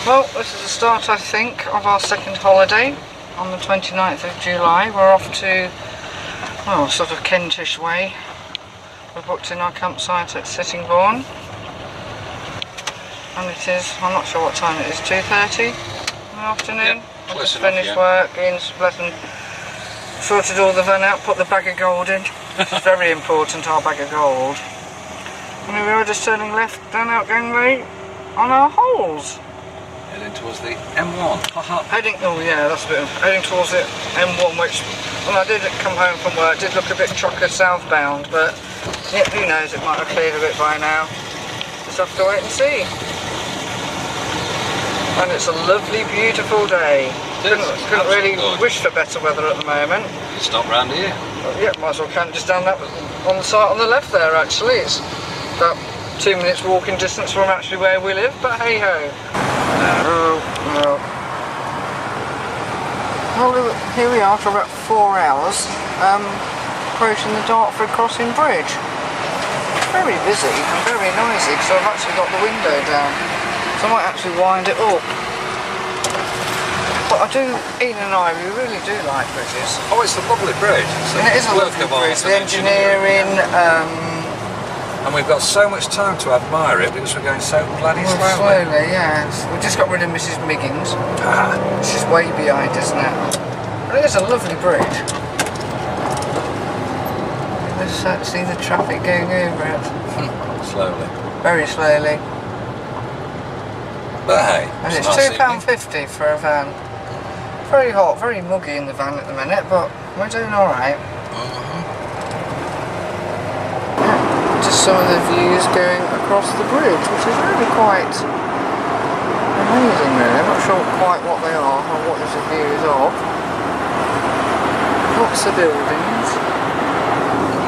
Well, this is the start, I think, of our second holiday on the 29th of July. We're off to, well, sort of Kentish way. We've booked in our campsite at Sittingbourne. And it is, I'm not sure what time it is, 2:30 in the afternoon. Yep, I've close just enough, finished yeah. work, Ian's blessing, sorted all the van out, put the bag of gold in. It's very important, our bag of gold. And we were just turning left down Out Gangway on our holes. Heading towards the M1. Heading, oh yeah, that's a bit, heading towards the M1, which, well, I did come home from work, did look a bit chocker southbound, but yeah, who knows, it might have cleared a bit by now. Just have to wait and see. And it's a lovely, beautiful day. Couldn't really wish for better weather at the moment. You can stop round here. Yeah, might as well camp just down that on the site on the left there. Actually, it's about 2 minutes walking distance from actually where we live. But hey ho. Well, here we are for about 4 hours, approaching the Dartford Crossing Bridge. Very busy and very noisy because I've actually got the window down, so I might actually wind it up. But I do, Ian and I, we really do like bridges. Oh, it's a lovely bridge. And it is a lovely bridge. The engineering, and we've got so much time to admire it because we're going so bloody slowly. Yeah. We just got rid of Mrs. Miggins. Ah. Which is way behind, isn't it? But it is a lovely bridge. Let's see the traffic going over it. Slowly. Very slowly. But hey, And it's nice £2.50 for a van. Very hot, very muggy in the van at the minute, but we're doing alright. Just some of the views going across the bridge, which is really quite amazing really. I'm not sure quite what they are or what the views are. Lots of buildings.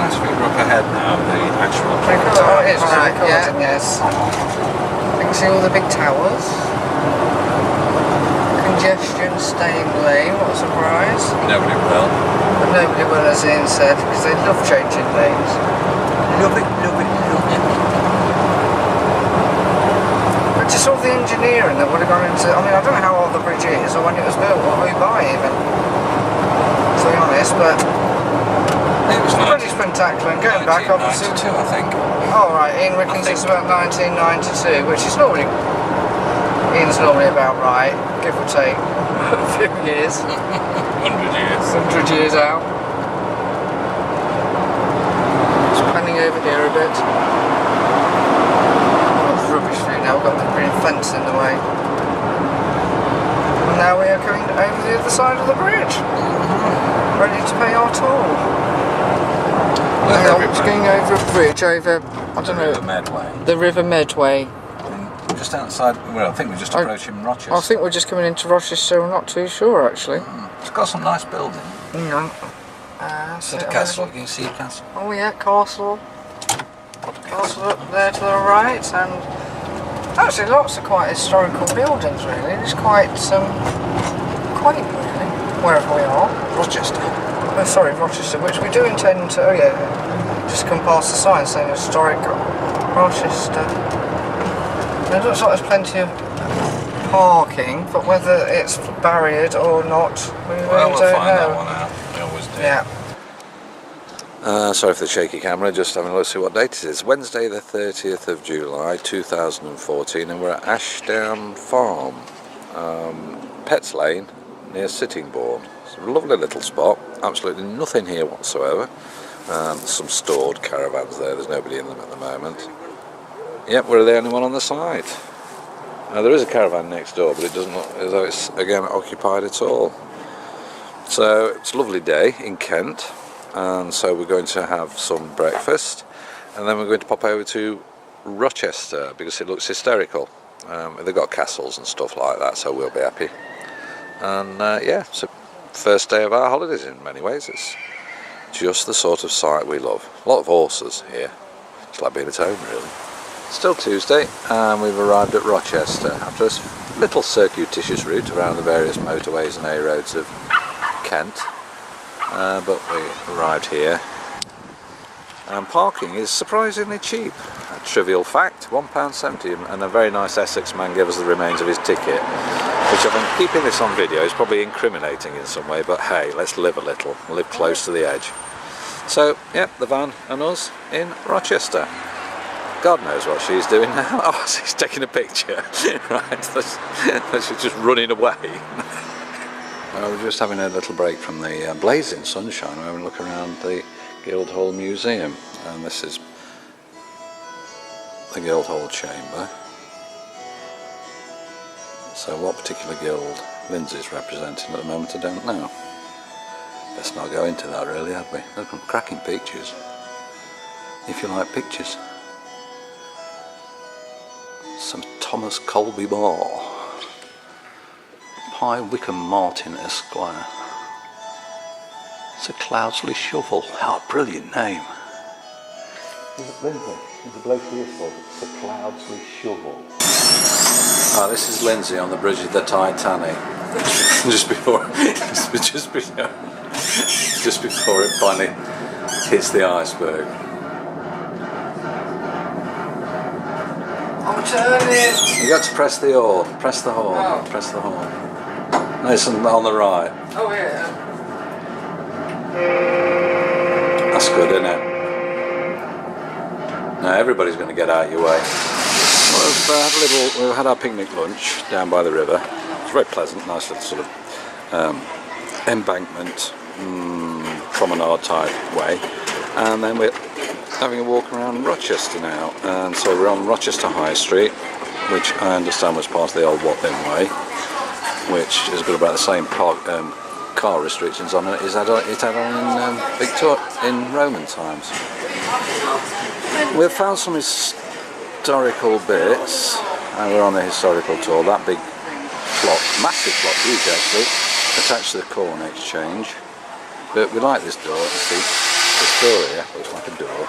Nice view up ahead now of the actual Oh, it is right, yeah, yes. You can see all the big towers. Congestion staying lane, what a surprise. Nobody will. But nobody will, as Ian said, because they love changing lanes. Love it, love it, love it. But just all the engineering that would have gone into, I mean, I don't know how old the bridge is or when it was built or who by even, to be honest, but It was pretty spectacular. And going back, obviously. 1992, I think. Oh right, Ian reckons it's about 1992, which is normally, Ian's normally about right, give or take a few years. 100 years. 100 years out. Just panning over here a bit. Oh, it's rubbish free now, we've got the green fence in the way. And now we are coming over the other side of the bridge. Ready to pay our toll. It's going over a bridge over, I don't know, River Medway. the River Medway. Just outside, well, I think we're just approaching Rochester. I think we're just coming into Rochester, I'm not too sure actually. It's got some nice building. It's Got a castle, you can see a castle. Oh yeah, castle. Castle up there to the right, and actually lots of quite historical buildings really. It's quite quaint really, wherever we are. Rochester. Oh sorry, Rochester, which we do intend to, oh yeah, just come past the sign saying historic Rochester. It looks like there's plenty of parking, but whether it's barriered or not, we really Well, we'll don't find know. that one out. We always do. Yeah. Sorry for the shaky camera, just having a look to see what date it is. Wednesday the 30th of July 2014, and we're at Ashdown Farm, Pets Lane, near Sittingbourne. It's a lovely little spot, absolutely nothing here whatsoever. Some stored caravans there, there's nobody in them at the moment. Yep, we're the only one on the site. Now there is a caravan next door, but it doesn't look as though it's again occupied at all. So it's a lovely day in Kent, and so we're going to have some breakfast, and then we're going to pop over to Rochester because it looks hysterical. They've got castles and stuff like that, so we'll be happy. And yeah, so first day of our holidays in many ways. It's just the sort of site we love. A lot of horses here. It's like being at home really. Still Tuesday, and we've arrived at Rochester after a little circuitous route around the various motorways and A roads of Kent, but we arrived here, and parking is surprisingly cheap. trivial fact, £1.70, and a very nice Essex man gave us the remains of his ticket, which I think, keeping this on video is probably incriminating in some way, but hey, let's live a little, live close to the edge. So, yeah, the van and us in Rochester. God knows what she's doing now. Oh, she's taking a picture. Right, she's just running away. We're just having a little break from the blazing sunshine. We're having a look around the Guildhall Museum, and this is the Guildhall Chamber. So what particular guild Lindsay's representing at the moment, I don't know. Let's not go into that really, have we? There's some cracking pictures, if you like pictures. Some Thomas Colby Moore. High Wycombe Martin Esquire. Sir Cloudsley Shovel. Oh, brilliant name. Lindsay, there's a bloke here called Sir Cloudsley Shovel. Oh, this is Lindsay on the bridge of the Titanic. just before it finally hits the iceberg. I'm turning! You got to press the horn. Press the horn. Oh. Press the horn. Nice and on the right. Oh yeah. That's good, isn't it? Now everybody's going to get out of your way. We've had our picnic lunch down by the river. It's very pleasant, nice little sort of embankment, promenade type way. And then we're having a walk around Rochester now. And so we're on Rochester High Street, which I understand was part of the old Watling Way, which has got about the same car restrictions on it as it had on in Roman times. We've found some historical bits, and we're on a historical tour. That big clock, massive clock, huge actually, attached to the Corn Exchange. But we like this door. See, this door here looks like a door.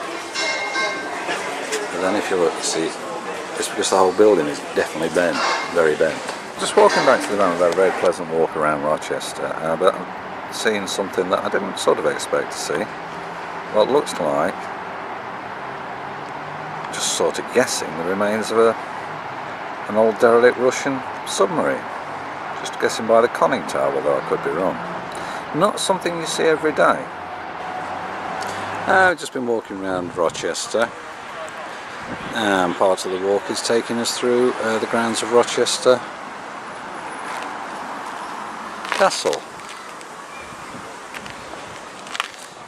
But then if you look, see, it's because the whole building is definitely bent, very bent. Just walking back to the van, we've had a very pleasant walk around Rochester, but I'm seeing something that I didn't sort of expect to see. What looks like, just sort of guessing, the remains of an old derelict Russian submarine. Just guessing by the conning tower, although I could be wrong. Not something you see every day. I've just been walking around Rochester. Part of the walk is taking us through the grounds of Rochester Castle,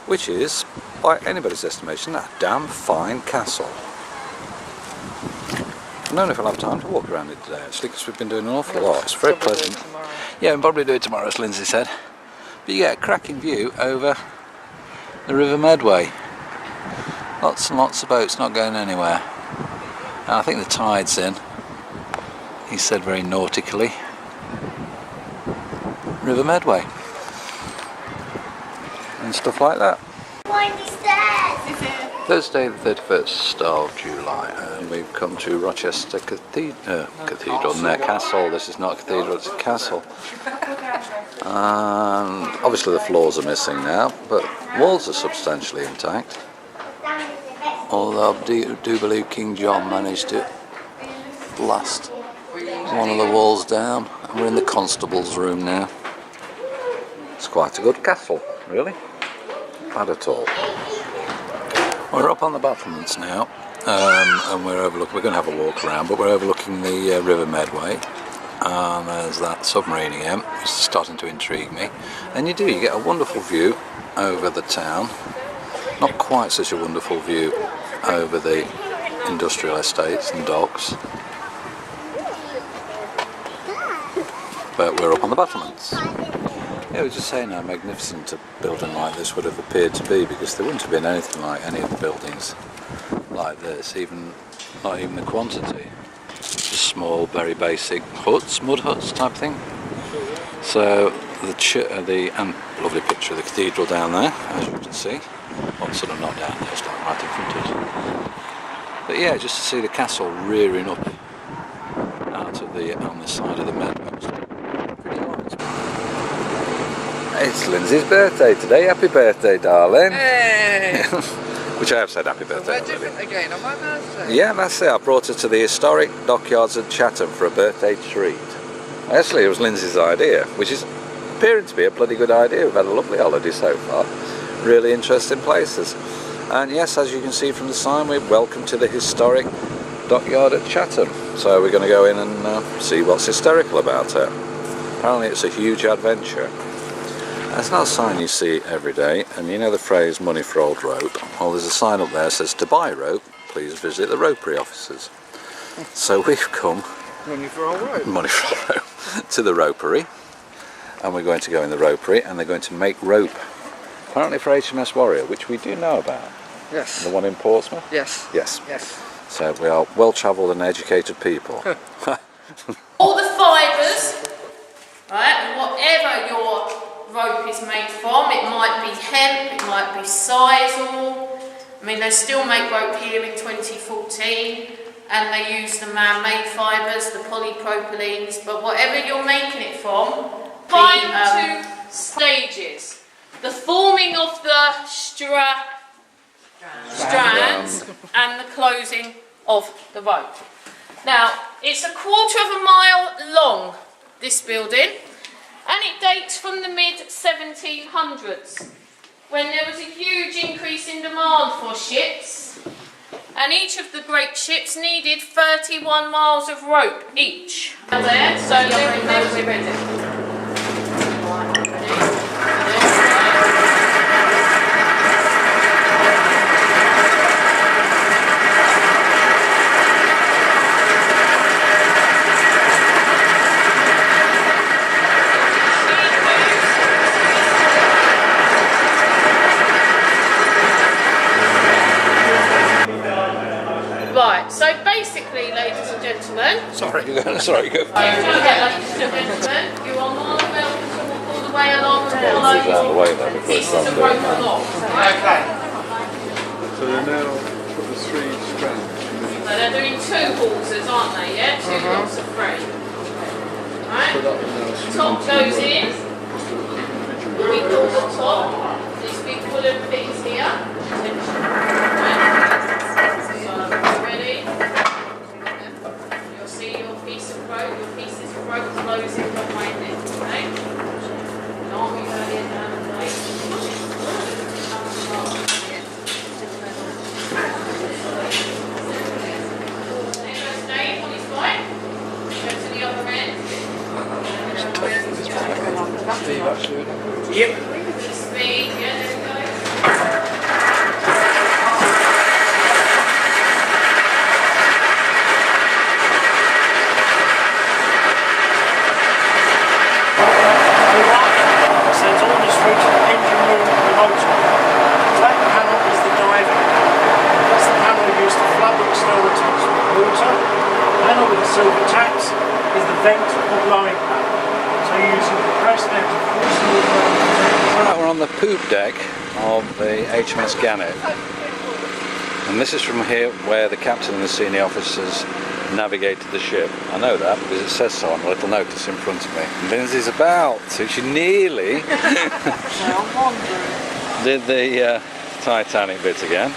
which is, by anybody's estimation, a damn fine castle. I don't know if I'll have time to walk around it today actually, because we've been doing an awful lot. It's very pleasant. Yeah, we'll probably do it tomorrow, as Lindsay said. But you get a cracking view over the River Medway. Lots and lots of boats not going anywhere. And I think the tide's in. He said very nautically. River Medway. And stuff like that. Thursday the 31st of July, and we've come to Rochester Castle. This is not a cathedral, it's a castle. And obviously the floors are missing now, but walls are substantially intact. Although I do believe King John managed to blast one of the walls down, and we're in the constable's room now. It's quite a good castle, really. Bad at all. We're up on the battlements now, and we're going to have a walk around, but we're overlooking the River Medway, and there's that submarine again, which is starting to intrigue me. And you get a wonderful view over the town. Not quite such a wonderful view over the industrial estates and docks, but we're up on the battlements. Yeah, we were just saying how magnificent a building like this would have appeared to be, because there wouldn't have been anything like any of the buildings like this, not even the quantity. Just small, very basic huts, mud huts type thing. So and lovely picture of the cathedral down there, as you can see. Well, sort of not down there, it's like right in front of us. But yeah, just to see the castle rearing up out of on the side of the Medway. Pretty nice. It's Lindsay's birthday today. Happy birthday, darling. Hey! which I have said happy birthday We're already. different again on my birthday. Yeah, that's it. I brought her to the historic dockyards at Chatham for a birthday treat. Actually, it was Lindsay's idea, which is appearing to be a bloody good idea. We've had a lovely holiday so far. Really interesting places. And yes, as you can see from the sign, we're welcome to the historic dockyard at Chatham. So we're going to go in and see what's hysterical about it. Apparently it's a huge adventure. That's not a sign you see every day, and you know the phrase money for old rope. Well, there's a sign up there that says to buy rope, please visit the ropery offices. So we've come Money for old rope. money for old rope to the ropery, and we're going to go in the ropery and they're going to make rope, apparently for HMS Warrior, which we do know about. Yes. The one in Portsmouth? Yes. Yes. Yes. So we are well travelled and educated people. All the fibres, right, and whatever your rope is made from, it might be hemp, it might be sisal. I mean, they still make rope here in 2014, and they use the man-made fibres, the polypropylenes, but whatever you're making it from, two stages. The forming of the strands and the closing of the rope. Now, it's 1/4 mile long, this building, and it dates from the mid-1700s, when there was a huge increase in demand for ships, and each of the great ships needed 31 miles of rope each. There, so we're ready. Right, so basically, ladies and gentlemen, Sorry, go. ladies and gentlemen, you are more than welcome to walk all the way along and follow Out of the way then, before pieces it's of done. rope along. Okay. So they're now put the 3 strands. So they're doing 2 hawsers, aren't they? Yeah, 2 lots of 3. Right? So that one now is Top goes in. individual. We call the top these big woolen things here. Right? So ready? You'll see your piece of rope, your pieces of rope closing behind it. Okay? Not we go in down the Stay on his right. Go to the other end. Yep. Speed, yeah, there we go. Sends orders through to the engine room and the motor. That panel is the diver. That's the panel used to flood the external tanks with water. The panel with the silver taps is the vent or blowing panel. So you're using the press now to force the water out of the tank. Right, we're on the poop deck of the HMS Gannet, and this is from here where the captain and the senior officers navigated the ship. I know that because it says so on a little notice in front of me. Lindsay's about to, she nearly did the Titanic bit again.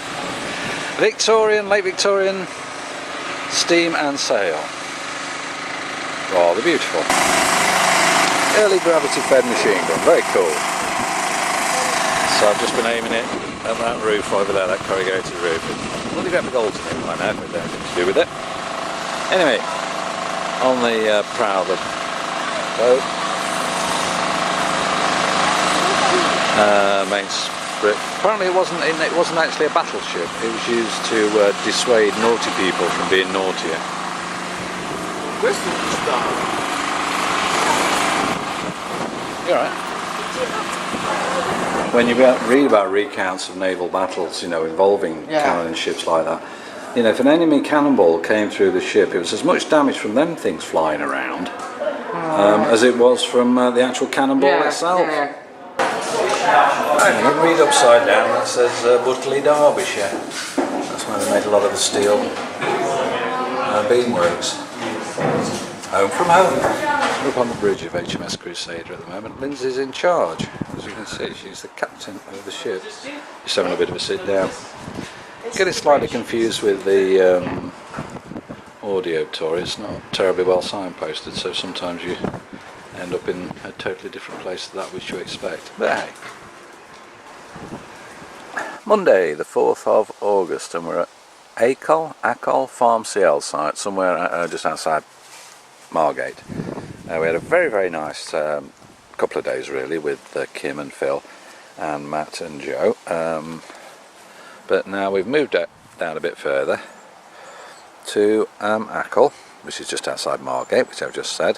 Victorian, late Victorian steam and sail. Rather beautiful. Early gravity fed machine gun, very cool. So I've just been aiming it at that roof over there, that corrugated roof. Well, you've got the gold in it by now, but nothing to do with it. Anyway, on the prow of the boat, main sprit. Apparently it wasn't actually a battleship. It was used to dissuade naughty people from being naughtier. Western style. You alright? When you read about recounts of naval battles, you know, involving cannon ships like that, you know, if an enemy cannonball came through the ship, it was as much damage from them things flying around as it was from the actual cannonball itself. Yeah. And you read upside down, that says Butley, Derbyshire. That's where they made a lot of the steel beamworks. Home from home. We're up on the bridge of HMS Crusader at the moment. Lindsay's in charge. As you can see, she's the captain of the ship. Just having a bit of a sit down. Getting slightly confused with the audio tour. It's not terribly well signposted, so sometimes you end up in a totally different place to that which you expect. But hey. Monday, the 4th of August, and we're at Acol Farm CL site, somewhere just outside Margate. We had a very, very nice couple of days really with Kim and Phil and Matt and Joe. But now we've moved down a bit further to Acol, which is just outside Margate, which I've just said.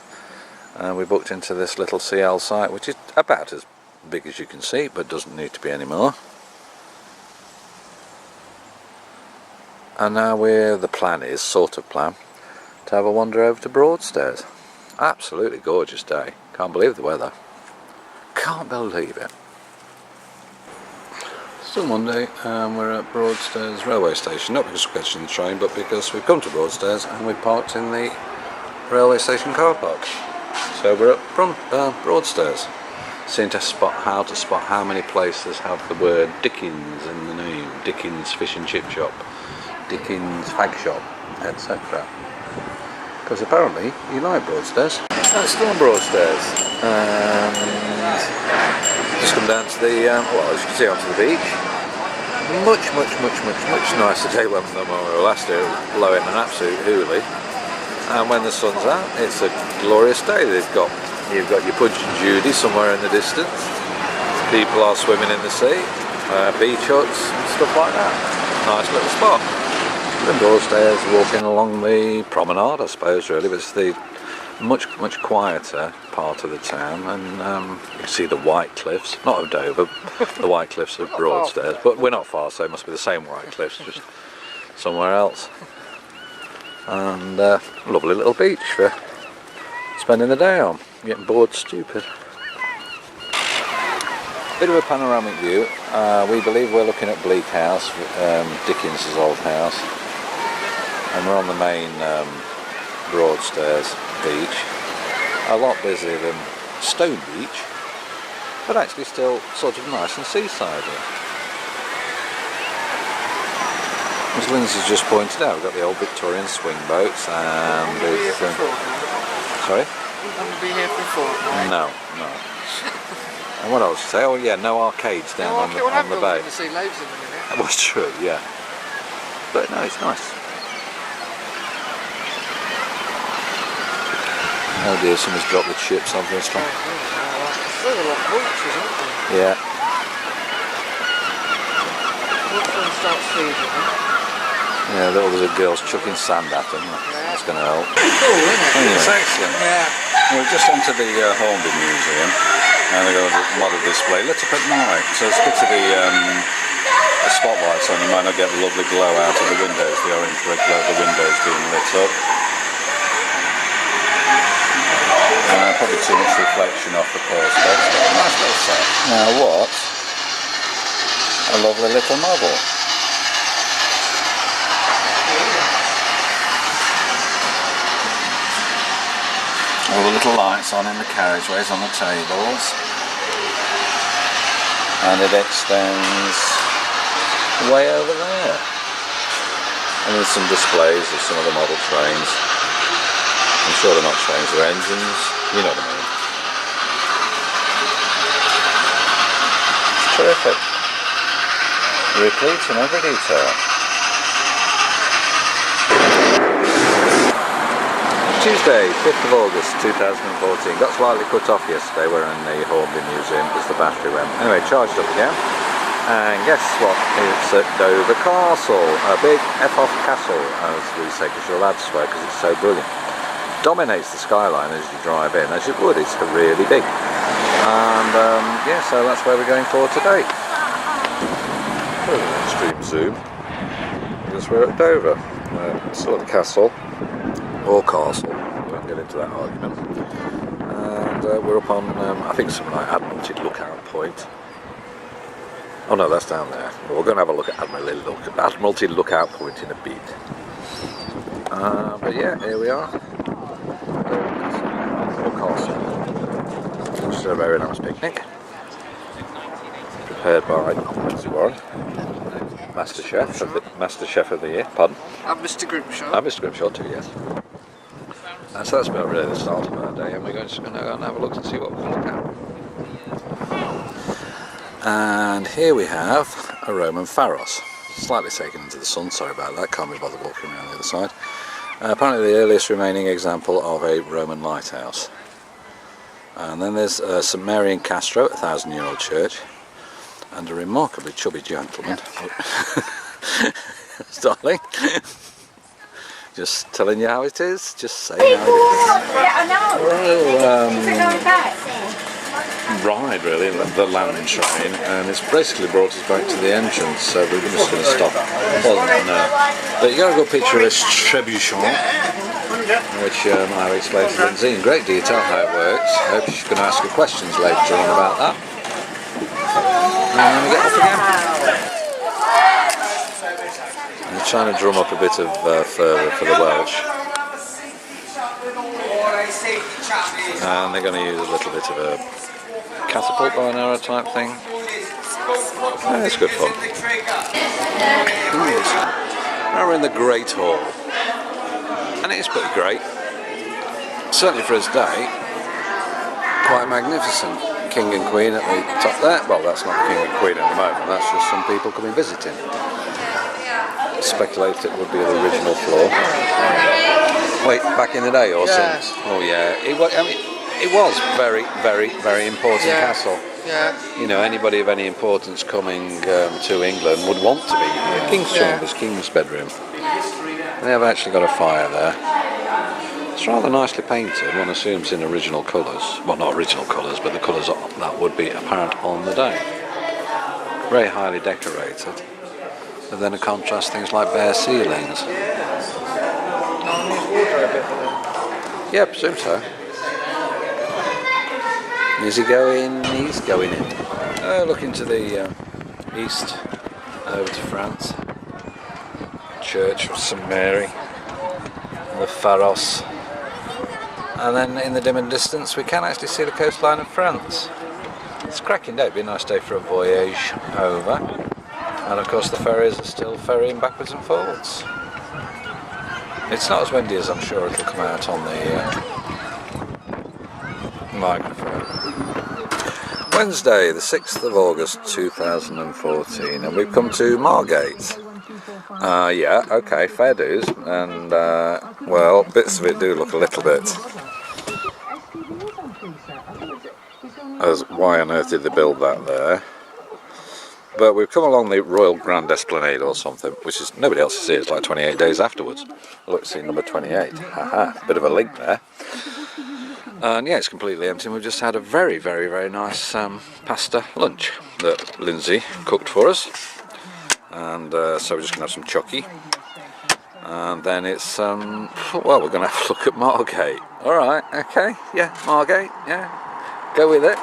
We booked into this little CL site, which is about as big as you can see, but doesn't need to be any more. And now the plan is, sort of plan, to have a wander over to Broadstairs. Absolutely gorgeous day. Can't believe the weather. Can't believe it. Still Monday, and we're at Broadstairs railway station. Not because we're catching the train, but because we've come to Broadstairs and we've parked in the railway station car park. So we're at Broadstairs. Seeing how to spot how many places have the word Dickens in the name. Dickens Fish and Chip Shop, Dickens Fag Shop, etc. Because apparently you like Broadstairs. That's still on Broadstairs. And just come down to the, well, as you can see, onto the beach. Much nicer day when we were last year. It was blowing an absolute hoolie. And when the sun's out, it's a glorious day. You've got your Punch and Judy somewhere in the distance. People are swimming in the sea. Beach huts and stuff like that. Nice little spot. And Broadstairs, walking along the promenade, I suppose, really, but it's the much quieter part of the town, and you can see the White Cliffs, not of Dover, the White Cliffs of Broadstairs, but we're not far, so it must be the same White Cliffs, just somewhere else. And lovely little beach for spending the day on, getting bored stupid. Bit of a panoramic view. We believe we're looking at Bleak House, Dickens's old house. And we're on the main Broadstairs beach. A lot busier than Stone Beach, but actually still sort of nice and seaside-y. As Lindsay's just pointed out, we've got the old Victorian swing boats and there's... sorry? You haven't been here for a fortnight? No. And what else to say? Oh yeah, no arcades down on the bay. To see loads in a minute. That was true, yeah. But no, it's nice. Oh dear, someone's dropped the chips, obviously. There's a lot of vultures, isn't there? Yeah. Watch them start feeding them. Yeah, there's a girl's chucking sand at them. That's going to help. Cool, isn't it? Anyway, it's excellent. Yeah. We've just entered the Hornby Museum, and they've got a model display lit up at night. So it's good to the spotlights on. You might not get the lovely glow out of the windows, the orange red glow of the windows being lit up. Probably too much reflection off the perspex, but a nice little set. Now what a lovely little model. All the little lights on in the carriageways on the tables, and it extends way over there. And there's some displays of some of the model trains. I'm sure they're not trains, they're engines, you know what I mean. It's terrific. Repeats in every detail. Tuesday, 5th of August 2014. Got slightly cut off yesterday. We're in the Hornby Museum because the battery went. Anyway, charged up again. And guess what? It's at Dover Castle. A big F-off castle, as we say, because your lads swear because it's so brilliant. Dominates the skyline as you drive in, as you would. It's really big. And yeah, so that's where we're going for today. Extreme zoom. Because we're at Dover. Saw the castle. Or castle, we won't get into that argument. And we're up on, I think, something like Admiralty Lookout Point. Oh no, that's down there. But we're going to have a look at Admiralty Lookout Point in a bit. But yeah, here we are. Or castle. This is a very nice picnic, prepared by Lindsay Warren, Master Chef of the Year. Pardon? And Mr. Grimshaw. And Mr. Grimshaw too, yes. And so that's about really the start of our day, and we're just going to go and have a look and see what we can look at. And here we have a Roman pharos, slightly taken into the sun, sorry about that, can't be bothered walking around the other side. Apparently the earliest remaining example of a Roman lighthouse. And then there's St Mary in Castro, a 1,000-year-old church, and a remarkably chubby gentleman. Darling, just telling you how it is, just saying how it is. Yeah, I know. Well, Going back. ride really, the land train, and it's basically brought us back to the entrance, so we're just going to stop. Well, no. But you got a good picture of this trebuchet, which I've explained to Lindsay in great detail how it works. I hope she's going to ask her questions later on about that. And then we get off again. And they're trying to drum up a bit of fervour for the Welsh. And they're going to use a little bit of a catapult bow and arrow type thing. Yeah, it's good fun. Now we're in the Great Hall, and it is pretty great. Certainly for its day, quite magnificent. King and Queen at the top there. Well, that's not the King and Queen at the moment, that's just some people coming visiting. Speculate it would be the original floor. Wait, back in the day or since? Oh yeah, it was. I mean, it was very, very, very important castle. Yeah. You know, anybody of any importance coming to England would want to be here. King's Chambers, King's bedroom. They have actually got a fire there. It's rather nicely painted. One assumes in original colours. Well, not original colours, but the colours that would be apparent on the day. Very highly decorated. But then to contrast things like bare ceilings. Yeah, I presume so. Is he going? He's going in. Looking to the east, over to France. Church of St Mary, and the Pharos. And then in the dim and distance we can actually see the coastline of France. It's a cracking day, it'd be a nice day for a voyage over. And of course the ferries are still ferrying backwards and forwards. It's not as windy as I'm sure it'll come out on the microphone. Wednesday the 6th of August 2014, and we've come to Margate. Yeah, okay, fair dues, and well, bits of it do look a little bit as why on earth did they build that there? But we've come along the Royal Grand Esplanade or something, which is nobody else is here. It's like 28 days afterwards. Look, see number 28. Haha, bit of a link there. And yeah, it's completely empty. We've just had a very, very, very nice pasta lunch that Lindsay cooked for us. And so we're just going to have some chucky. And then it's, well, we're going to have a look at Margate. Alright, okay, yeah, Margate, yeah, go with it.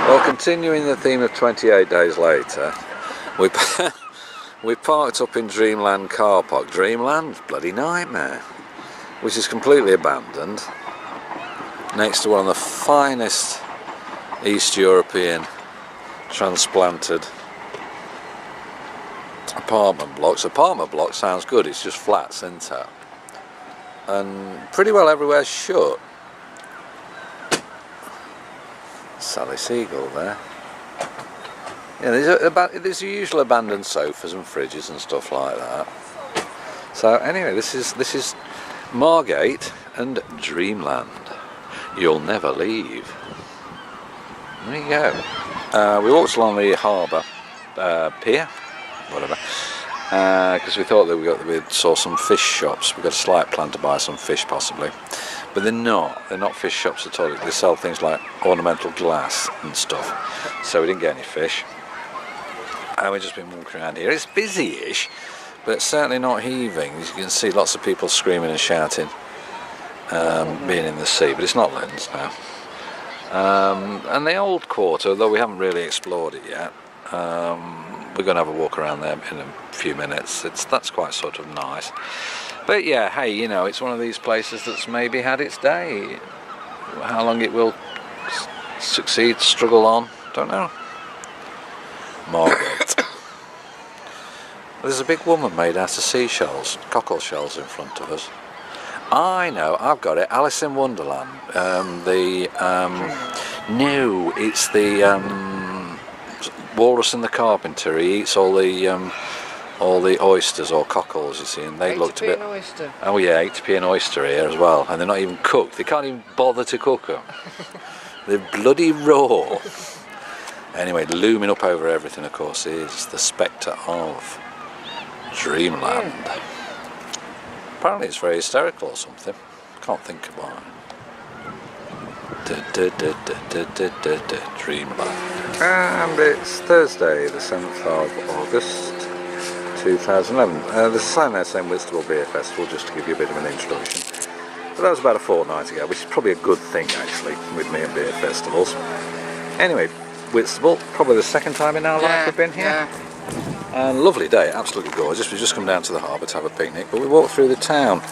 Well, continuing the theme of 28 days later, we parked up in Dreamland car park. Dreamland? Bloody nightmare. Which is completely abandoned. Next to one of the finest East European transplanted apartment blocks. Apartment block sounds good, it's just flats, isn't it? And pretty well everywhere's shut. Sally Seagull there. Yeah, there's your usual abandoned sofas and fridges and stuff like that. So anyway, this is Margate and Dreamland. You'll never leave. There you go. We walked along the harbour pier, whatever, because we thought that we saw some fish shops. We've got a slight plan to buy some fish possibly, but they're not fish shops at all. They sell things like ornamental glass and stuff, so we didn't get any fish. And we've just been walking around here. It's busy-ish, but it's certainly not heaving. As you can see, lots of people screaming and shouting, being in the sea, but it's not Lens now. And the old quarter, though we haven't really explored it yet, we're going to have a walk around there in a few minutes. That's quite sort of nice. But yeah, hey, you know, it's one of these places that's maybe had its day. How long it will succeed, struggle on, don't know. Margaret. There's a big woman made out of seashells, cockle shells in front of us. I know, I've got it. Alice in Wonderland. No, it's the Walrus and the Carpenter. He eats all the oysters or cockles, you see, and they looked a bit. An oyster. Oh yeah, 80p an oyster here as well, and they're not even cooked. They can't even bother to cook them. They're bloody raw. Anyway, looming up over everything, of course, is the spectre of Dreamland. Apparently it's very hysterical or something. Can't think of why. Dreamland. And it's Thursday, the 7th of August 2011. There's a sign there saying Whitstable Beer Festival, just to give you a bit of an introduction. But that was about a fortnight ago, which is probably a good thing actually, with me and beer festivals. Anyway, Whitstable, probably the second time in our life we've been here. Yeah. And lovely day, absolutely gorgeous. We've just come down to the harbour to have a picnic, but we walked through the town,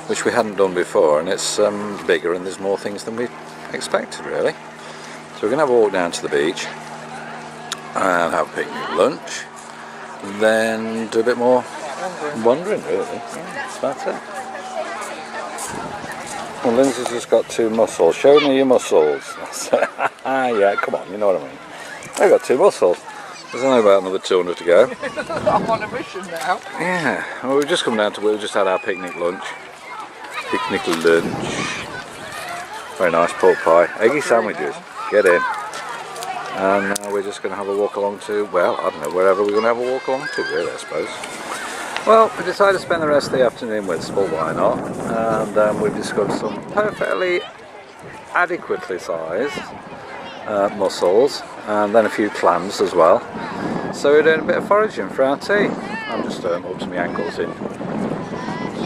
which we hadn't done before, and it's bigger and there's more things than we expected really. So we're going to have a walk down to the beach and have a picnic lunch, then do a bit more wandering really. Yeah, that's about it. Well, Lindsay's just got 2 mussels. Show me your mussels. Yeah, come on, you know what I mean. I've got 2 mussels. There's only about another 200 to go. I'm on a mission now. Yeah, well, we've just come down to, we've just had our picnic lunch. Very nice pork pie. Eggy sandwiches. Get in. And now we're just going to have a walk along to, well, I don't know, wherever we're going to have a walk along to really, I suppose. Well, we decided to spend the rest of the afternoon with Whitstable, why not? And we've discovered some perfectly adequately sized mussels, and then a few clams as well. So we're doing a bit of foraging for our tea. I'm just up to my ankles in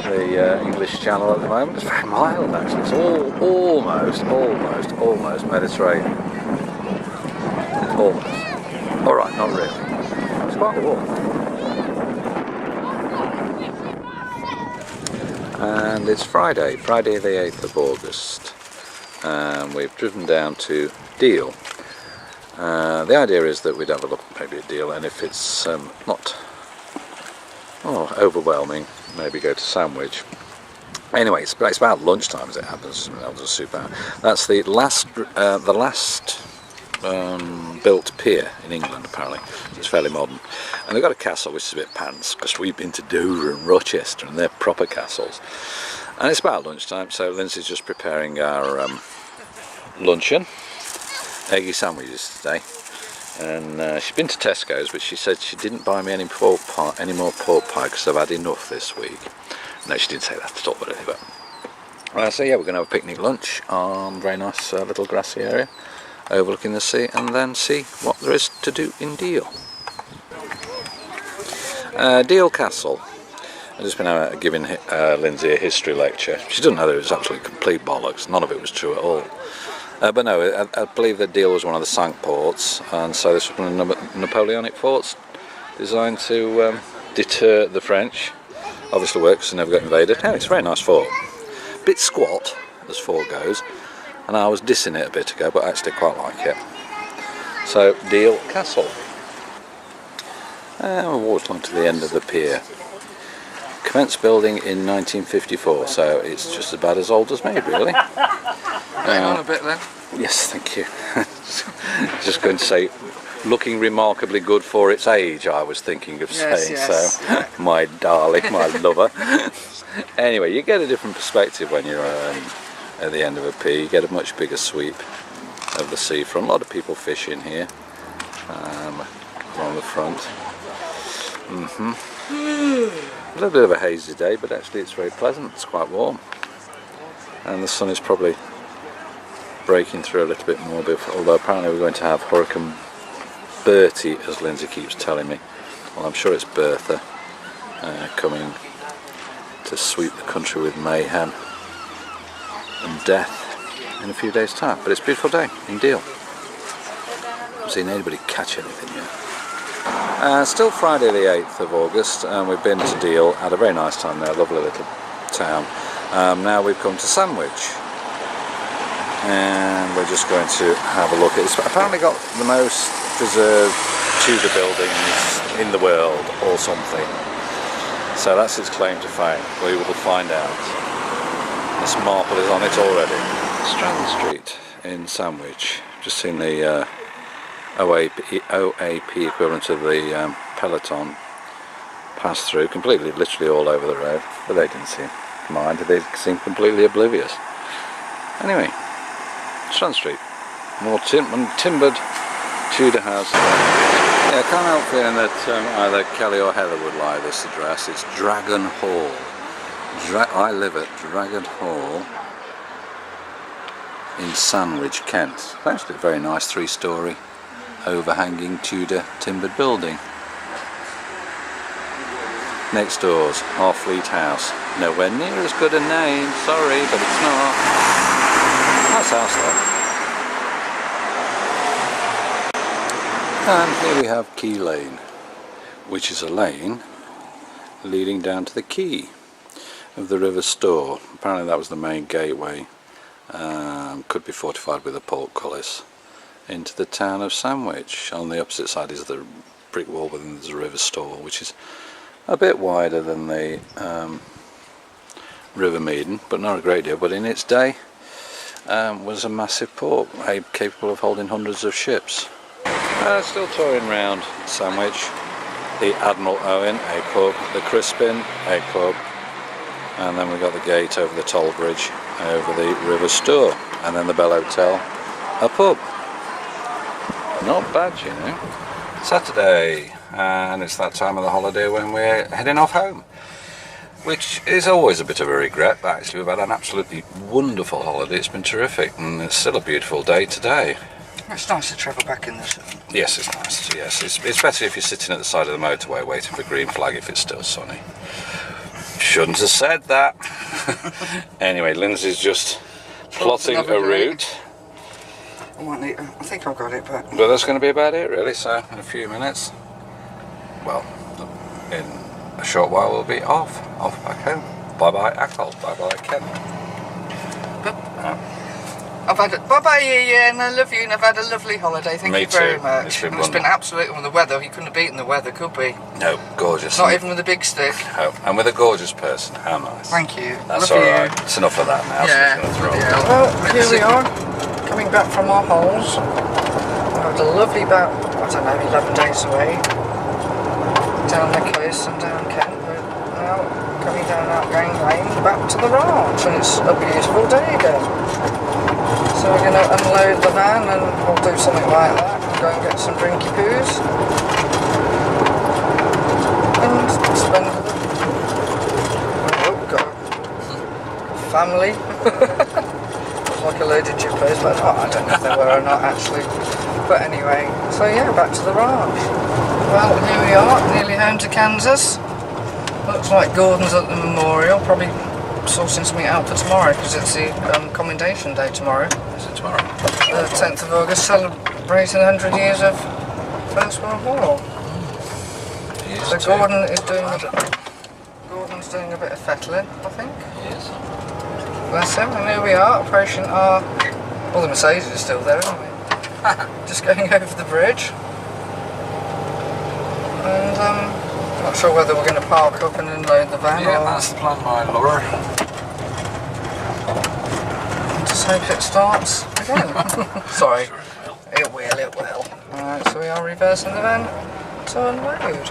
the English Channel at the moment. It's very mild actually. It's almost Mediterranean. Almost. Alright, not really. It's quite warm. And it's Friday the 8th of August. And we've driven down to Deal. The idea is that we'd have a look maybe at Deal, and if it's not overwhelming, maybe go to Sandwich. Anyway, it's about lunchtime as it happens. That was a super. That's the last built pier in England apparently. It's fairly modern, and they've got a castle which is a bit pants because we've been to Dover and Rochester and they're proper castles. And it's about lunchtime, so Lindsay's just preparing our luncheon, eggy sandwiches today. And she's been to Tesco's, but she said she didn't buy me any more pork pie because I've had enough this week. No, she didn't say that at all, really. But so yeah, we're going to have a picnic lunch on a very nice little grassy area overlooking the sea, and then see what there is to do in Deal. Deal Castle. I've just been giving Lindsay a history lecture. She doesn't know that it was absolutely complete bollocks. None of it was true at all. But no, I believe that Deal was one of the Cinque Ports, and so this was one of the Napoleonic forts designed to deter the French. Obviously worked because they never got invaded. Yeah, it's a very nice fort. Bit squat as fort goes, and I was dissing it a bit ago, but I actually quite like it. So, Deal Castle. And we walked on to the end of the pier. Commenced building in 1954, so it's just about as old as me, really. Hang on a bit then. Yes, thank you. Just going to say, looking remarkably good for its age, I was thinking of saying. Yes. So. My darling, my lover. Anyway, you get a different perspective when you're at the end of a pier. You get a much bigger sweep of the seafront. A lot of people fishing here along the front. A little bit of a hazy day, but actually it's very pleasant. It's quite warm, and the sun is probably breaking through a little bit more, although apparently we're going to have Hurricane Bertie, as Lindsay keeps telling me. Well, I'm sure it's Bertha coming to sweep the country with mayhem and death in a few days' time. But it's a beautiful day in Deal. I haven't seen anybody catch anything yet. Still Friday the 8th of August, and we've been to Deal, had a very nice time there, lovely little town. Now we've come to Sandwich, and we're just going to have a look. It's apparently got the most preserved Tudor buildings in the world or something. So that's its claim to fame. We will find out. This marble is on it already. Strand Street in Sandwich. Just seen the OAP equivalent of the peloton pass through, completely, literally all over the road, but they didn't seem mind. They seemed completely oblivious. Anyway, Strand Street, more timbered Tudor house. Yeah, I can't help feeling that either Kelly or Heather would like this address. It's Dragon Hall. I live at Dragon Hall in Sandwich, Kent. It's actually a very nice 3-storey overhanging Tudor timbered building. Next door's Harfleet House. Nowhere near as good a name, sorry, but it's not. Nice house though. And here we have Quay Lane, which is a lane leading down to the quay of the River Stour. Apparently that was the main gateway, could be fortified with a portcullis, into the town of Sandwich. On the opposite side is the brick wall within the River Stour, which is a bit wider than the River Meaden, but not a great deal. But in its day was a massive port, capable of holding hundreds of ships. Still touring around Sandwich. The Admiral Owen, a pub. The Crispin, a pub. And then we've got the gate over the toll bridge over the River Stour. And then the Bell Hotel, a pub. Not bad, you know. Saturday, and it's that time of the holiday when we're heading off home, which is always a bit of a regret, but actually we've had an absolutely wonderful holiday. It's been terrific, and it's still a beautiful day today. It's nice to travel back in the sun. Yes, it's nice. Yes, it's better if you're sitting at the side of the motorway waiting for green flag if it's still sunny. Shouldn't have said that. Anyway, Lindsay's just plotting a route. I think I've got it, but that's going to be about it really. So in a few minutes, well, in a short while we'll be off back home. Bye bye Ackle, bye bye Ken. I've had bye Ian, I love you, and I've had a lovely holiday. Thank you very much. It's been absolutely, with the weather, you couldn't have beaten the weather, could we? No, gorgeous. Not even with a big stick. No, and with a gorgeous person. How nice. Thank you. That's love alright. you. It's enough of that now. Yeah. So it's gonna throw Yeah. it. Well, here we are, coming back from our holes. We had a lovely about, 11 days away, down the coast and down Kent. We're now coming down Outgoing Lane back to the ranch, and it's a beautiful day again. So we're going to unload the van and we'll do something like that and go and get some drinky poos and spend family. Like a load of jippos, but I don't know if they were or not actually. But anyway, so yeah, back to the ranch. Well, here we are, nearly home to Kansas. Looks like Gordon's at the memorial, probably sorting something out for tomorrow because it's the commendation day tomorrow. Is it tomorrow? The 10th of August, celebrating 100 years of First World War. So Gordon is Gordon's doing a bit of fettling, I think. Yes. Bless him, and here we are, approaching our... Well, the Mercedes is still there, isn't it? Just going over the bridge. And, not sure whether we're going to park up and unload the van or... that's the plan, my lord. Just hope it starts again. Sorry. It will. Alright, so we are reversing the van to unload.